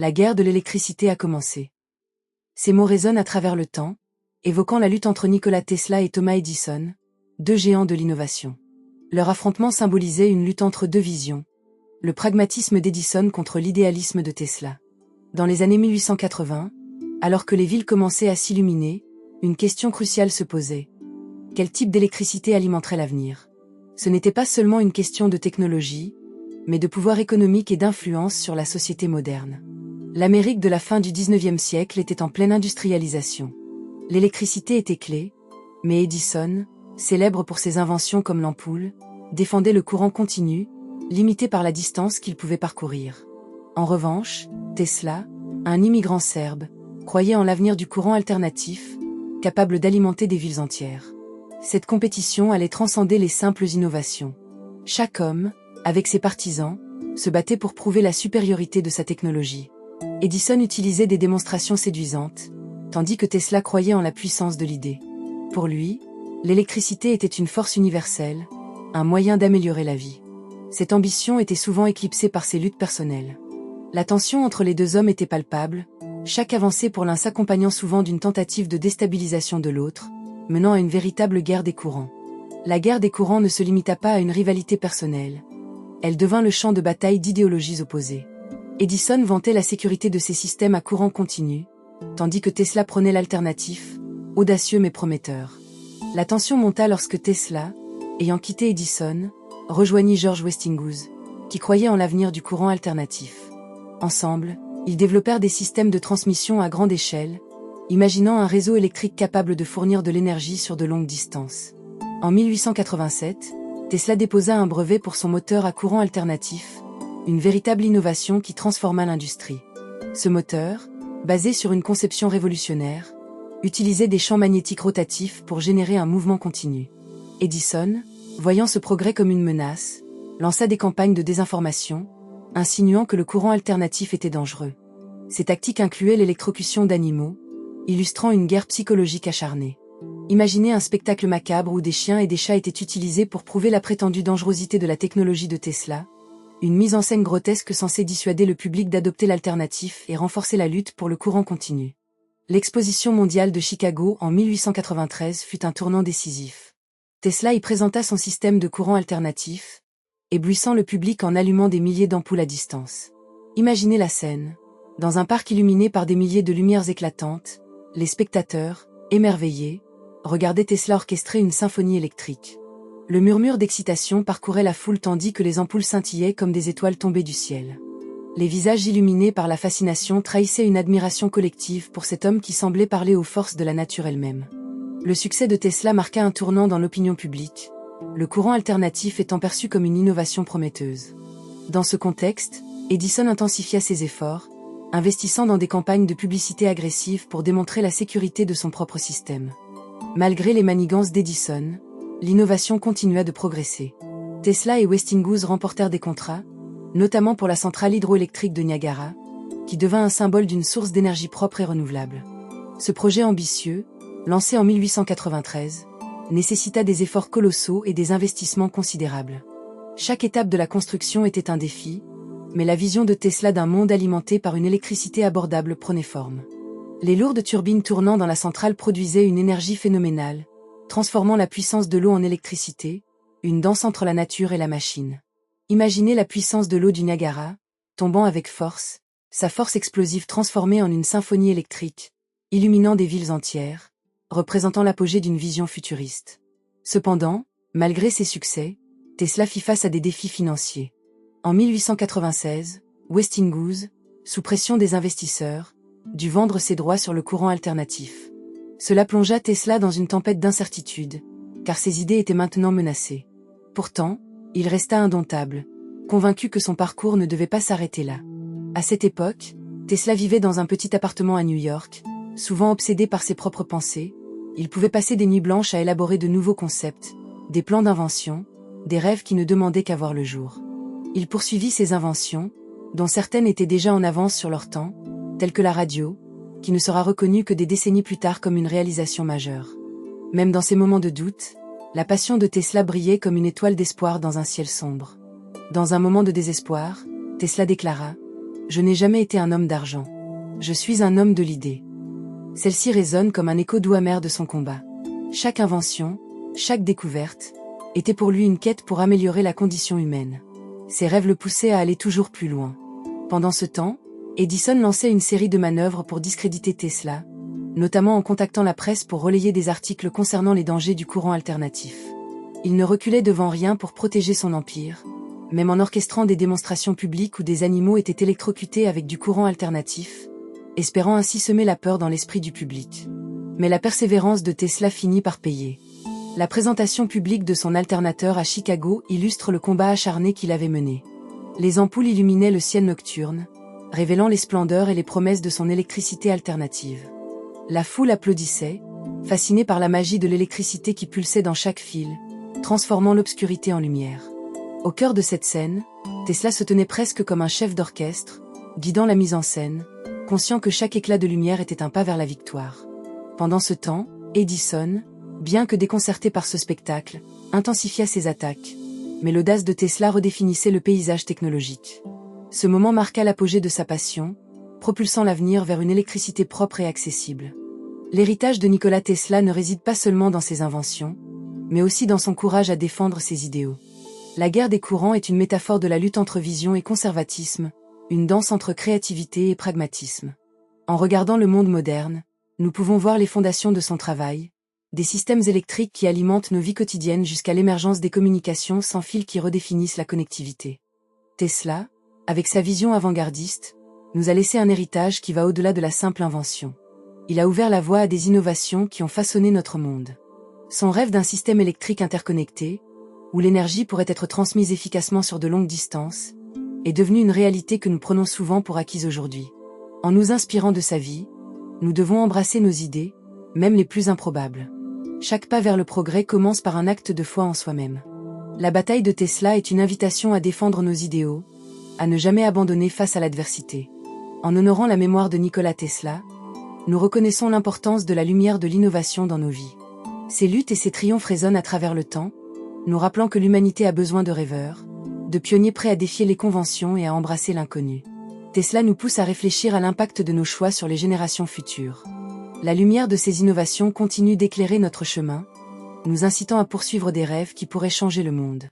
La guerre de l'électricité a commencé. Ces mots résonnent à travers le temps, évoquant la lutte entre Nikola Tesla et Thomas Edison, deux géants de l'innovation. Leur affrontement symbolisait une lutte entre deux visions, le pragmatisme d'Edison contre l'idéalisme de Tesla. Dans les années 1880, alors que les villes commençaient à s'illuminer, une question cruciale se posait. Quel type d'électricité alimenterait l'avenir? Ce n'était pas seulement une question de technologie, mais de pouvoir économique et d'influence sur la société moderne. L'Amérique de la fin du XIXe siècle était en pleine industrialisation. L'électricité était clé, mais Edison, célèbre pour ses inventions comme l'ampoule, défendait le courant continu, limité par la distance qu'il pouvait parcourir. En revanche, Tesla, un immigrant serbe, croyait en l'avenir du courant alternatif, capable d'alimenter des villes entières. Cette compétition allait transcender les simples innovations. Chaque homme, avec ses partisans, se battait pour prouver la supériorité de sa technologie. Edison utilisait des démonstrations séduisantes, tandis que Tesla croyait en la puissance de l'idée. Pour lui, l'électricité était une force universelle, un moyen d'améliorer la vie. Cette ambition était souvent éclipsée par ses luttes personnelles. La tension entre les deux hommes était palpable, chaque avancée pour l'un s'accompagnant souvent d'une tentative de déstabilisation de l'autre, menant à une véritable guerre des courants. La guerre des courants ne se limita pas à une rivalité personnelle. Elle devint le champ de bataille d'idéologies opposées. Edison vantait la sécurité de ses systèmes à courant continu, tandis que Tesla prônait l'alternatif, audacieux mais prometteur. La tension monta lorsque Tesla, ayant quitté Edison, rejoignit George Westinghouse, qui croyait en l'avenir du courant alternatif. Ensemble, ils développèrent des systèmes de transmission à grande échelle, imaginant un réseau électrique capable de fournir de l'énergie sur de longues distances. En 1887, Tesla déposa un brevet pour son moteur à courant alternatif, une véritable innovation qui transforma l'industrie. Ce moteur, basé sur une conception révolutionnaire, utilisait des champs magnétiques rotatifs pour générer un mouvement continu. Edison, voyant ce progrès comme une menace, lança des campagnes de désinformation, insinuant que le courant alternatif était dangereux. Ces tactiques incluaient l'électrocution d'animaux, illustrant une guerre psychologique acharnée. Imaginez un spectacle macabre où des chiens et des chats étaient utilisés pour prouver la prétendue dangerosité de la technologie de Tesla, une mise en scène grotesque censée dissuader le public d'adopter l'alternatif et renforcer la lutte pour le courant continu. L'exposition mondiale de Chicago en 1893 fut un tournant décisif. Tesla y présenta son système de courant alternatif, éblouissant le public en allumant des milliers d'ampoules à distance. Imaginez la scène. Dans un parc illuminé par des milliers de lumières éclatantes, les spectateurs, émerveillés, regardaient Tesla orchestrer une symphonie électrique. Le murmure d'excitation parcourait la foule tandis que les ampoules scintillaient comme des étoiles tombées du ciel. Les visages illuminés par la fascination trahissaient une admiration collective pour cet homme qui semblait parler aux forces de la nature elle-même. Le succès de Tesla marqua un tournant dans l'opinion publique, le courant alternatif étant perçu comme une innovation prometteuse. Dans ce contexte, Edison intensifia ses efforts, investissant dans des campagnes de publicité agressives pour démontrer la sécurité de son propre système. Malgré les manigances d'Edison, l'innovation continua de progresser. Tesla et Westinghouse remportèrent des contrats, notamment pour la centrale hydroélectrique de Niagara, qui devint un symbole d'une source d'énergie propre et renouvelable. Ce projet ambitieux, lancé en 1893, nécessita des efforts colossaux et des investissements considérables. Chaque étape de la construction était un défi, mais la vision de Tesla d'un monde alimenté par une électricité abordable prenait forme. Les lourdes turbines tournant dans la centrale produisaient une énergie phénoménale, transformant la puissance de l'eau en électricité, une danse entre la nature et la machine. Imaginez la puissance de l'eau du Niagara, tombant avec force, sa force explosive transformée en une symphonie électrique, illuminant des villes entières, représentant l'apogée d'une vision futuriste. Cependant, malgré ses succès, Tesla fit face à des défis financiers. En 1896, Westinghouse, sous pression des investisseurs, dut vendre ses droits sur le courant alternatif. Cela plongea Tesla dans une tempête d'incertitude, car ses idées étaient maintenant menacées. Pourtant, il resta indomptable, convaincu que son parcours ne devait pas s'arrêter là. À cette époque, Tesla vivait dans un petit appartement à New York, souvent obsédé par ses propres pensées. Il pouvait passer des nuits blanches à élaborer de nouveaux concepts, des plans d'invention, des rêves qui ne demandaient qu'à voir le jour. Il poursuivit ses inventions, dont certaines étaient déjà en avance sur leur temps, telles que la radio, qui ne sera reconnue que des décennies plus tard comme une réalisation majeure. Même dans ces moments de doute, la passion de Tesla brillait comme une étoile d'espoir dans un ciel sombre. Dans un moment de désespoir, Tesla déclara « Je n'ai jamais été un homme d'argent. Je suis un homme de l'idée. Celle-ci résonne comme un écho doux amer de son combat. Chaque invention, chaque découverte, était pour lui une quête pour améliorer la condition humaine. Ses rêves le poussaient à aller toujours plus loin. Pendant ce temps, Edison lançait une série de manœuvres pour discréditer Tesla, notamment en contactant la presse pour relayer des articles concernant les dangers du courant alternatif. Il ne reculait devant rien pour protéger son empire, même en orchestrant des démonstrations publiques où des animaux étaient électrocutés avec du courant alternatif, espérant ainsi semer la peur dans l'esprit du public. Mais la persévérance de Tesla finit par payer. La présentation publique de son alternateur à Chicago illustre le combat acharné qu'il avait mené. Les ampoules illuminaient le ciel nocturne, révélant les splendeurs et les promesses de son électricité alternative. La foule applaudissait, fascinée par la magie de l'électricité qui pulsait dans chaque fil, transformant l'obscurité en lumière. Au cœur de cette scène, Tesla se tenait presque comme un chef d'orchestre, guidant la mise en scène, conscient que chaque éclat de lumière était un pas vers la victoire. Pendant ce temps, Edison, bien que déconcerté par ce spectacle, intensifia ses attaques, mais l'audace de Tesla redéfinissait le paysage technologique. Ce moment marqua l'apogée de sa passion, propulsant l'avenir vers une électricité propre et accessible. L'héritage de Nikola Tesla ne réside pas seulement dans ses inventions, mais aussi dans son courage à défendre ses idéaux. La guerre des courants est une métaphore de la lutte entre vision et conservatisme, une danse entre créativité et pragmatisme. En regardant le monde moderne, nous pouvons voir les fondations de son travail, des systèmes électriques qui alimentent nos vies quotidiennes jusqu'à l'émergence des communications sans fil qui redéfinissent la connectivité. Tesla, avec sa vision avant-gardiste, nous a laissé un héritage qui va au-delà de la simple invention. Il a ouvert la voie à des innovations qui ont façonné notre monde. Son rêve d'un système électrique interconnecté, où l'énergie pourrait être transmise efficacement sur de longues distances, est devenu une réalité que nous prenons souvent pour acquise aujourd'hui. En nous inspirant de sa vie, nous devons embrasser nos idées, même les plus improbables. Chaque pas vers le progrès commence par un acte de foi en soi-même. La bataille de Tesla est une invitation à défendre nos idéaux, à ne jamais abandonner face à l'adversité. En honorant la mémoire de Nikola Tesla, nous reconnaissons l'importance de la lumière de l'innovation dans nos vies. Ses luttes et ses triomphes résonnent à travers le temps, nous rappelant que l'humanité a besoin de rêveurs, de pionniers prêts à défier les conventions et à embrasser l'inconnu. Tesla nous pousse à réfléchir à l'impact de nos choix sur les générations futures. La lumière de ces innovations continue d'éclairer notre chemin, nous incitant à poursuivre des rêves qui pourraient changer le monde.